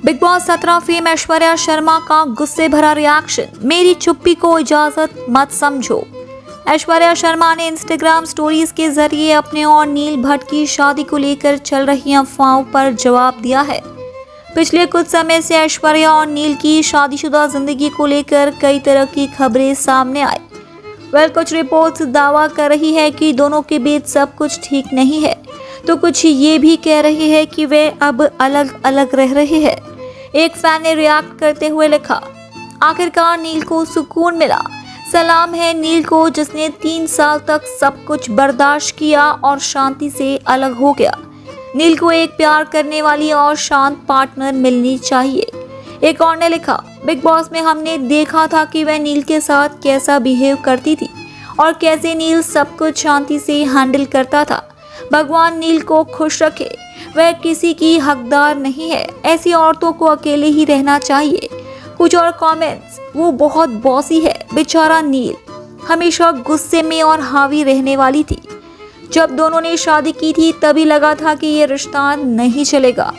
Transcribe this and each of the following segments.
Big boss 17 fame Aishwarya Sharma का गुस्से भरा रिएक्शन, मेरी चुप्पी को इजाजत मत समझो। ऐश्वर्या शर्मा ने इंस्टाग्राम स्टोरीज के जरिए अपने और नील भट्ट की शादी को लेकर चल रही अफवाहों पर जवाब दिया है। पिछले कुछ समय से ऐश्वर्या और नील की शादीशुदा जिंदगी को लेकर कई तरह की खबरें सामने आई। कुछ रिपोर्ट्स दावा कर रही है कि दोनों के बीच सब कुछ ठीक नहीं है, तो कुछ ये भी कह रही है कि वे अब अलग अलग रह रहे हैं। एक फैन ने रिएक्ट करते हुए लिखा, आखिरकार नील को सुकून मिला। सलाम है नील को, जिसने 3 साल तक सब कुछ बर्दाश्त किया और शांति से अलग हो गया। नील को एक प्यार करने वाली और शांत पार्टनर मिलनी चाहिए। एक और ने लिखा, बिग बॉस में हमने देखा था कि वह नील के साथ कैसा बिहेव करती थी और कैसे नील सब कुछ शांति से हैंडल करता था। भगवान नील को खुश रखे, वह किसी की हकदार नहीं है। ऐसी औरतों को अकेले ही रहना चाहिए। कुछ और कमेंट्स, वो बहुत बॉसी है, बेचारा नील हमेशा गुस्से में और हावी रहने वाली थी। जब दोनों ने शादी की थी तभी लगा था कि ये रिश्ता नहीं चलेगा।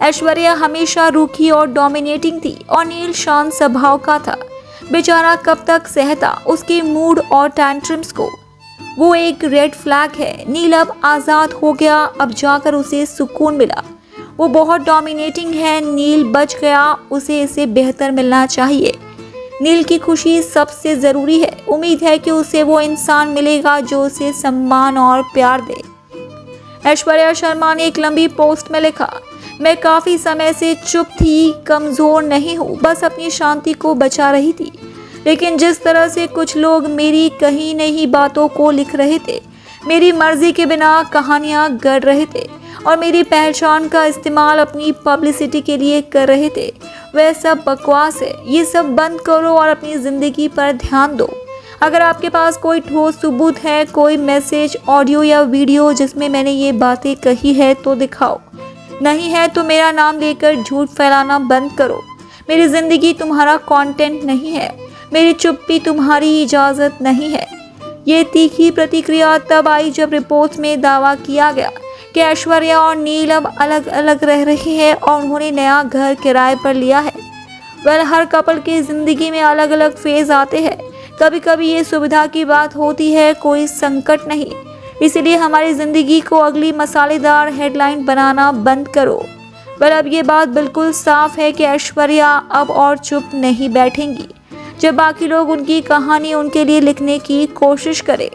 ऐश्वर्या हमेशा रूखी और डोमिनेटिंग थी और नील शांत स्वभाव का था। बेचारा कब तक सहता उसके मूड और टैंट्रम्स को। वो एक रेड फ्लैग है। नील अब आज़ाद हो गया, अब जाकर उसे सुकून मिला। वो बहुत डोमिनेटिंग है, नील बच गया, उसे इससे बेहतर मिलना चाहिए। नील की खुशी सबसे ज़रूरी है। उम्मीद है कि उसे वो इंसान मिलेगा जो उसे सम्मान और प्यार दे। ऐश्वर्या शर्मा ने एक लंबी पोस्ट में लिखा, मैं काफ़ी समय से चुप थी, कमज़ोर नहीं हूँ, बस अपनी शांति को बचा रही थी। लेकिन जिस तरह से कुछ लोग मेरी कही नहीं बातों को लिख रहे थे, मेरी मर्जी के बिना कहानियाँ गढ़ रहे थे और मेरी पहचान का इस्तेमाल अपनी पब्लिसिटी के लिए कर रहे थे, वह सब बकवास है। ये सब बंद करो और अपनी ज़िंदगी पर ध्यान दो। अगर आपके पास कोई ठोस सबूत है, कोई मैसेज, ऑडियो या वीडियो जिसमें मैंने ये बातें कही है तो दिखाओ। नहीं है तो मेरा नाम लेकर झूठ फैलाना बंद करो। मेरी ज़िंदगी तुम्हारा कंटेंट नहीं है, मेरी चुप्पी तुम्हारी इजाज़त नहीं है। ये तीखी प्रतिक्रिया तब आई जब रिपोर्ट्स में दावा किया गया कि ऐश्वर्या और नील अब अलग अलग रह रहे हैं और उन्होंने नया घर किराए पर लिया है। हर कपल की ज़िंदगी में अलग अलग फेज़ आते हैं। कभी कभी ये सुविधा की बात होती है, कोई संकट नहीं। इसलिए हमारी ज़िंदगी को अगली मसालेदार हेडलाइन बनाना बंद करो। अब ये बात बिल्कुल साफ है कि ऐश्वर्या अब और चुप नहीं बैठेंगी जब बाकी लोग उनकी कहानी उनके लिए लिखने की कोशिश करें।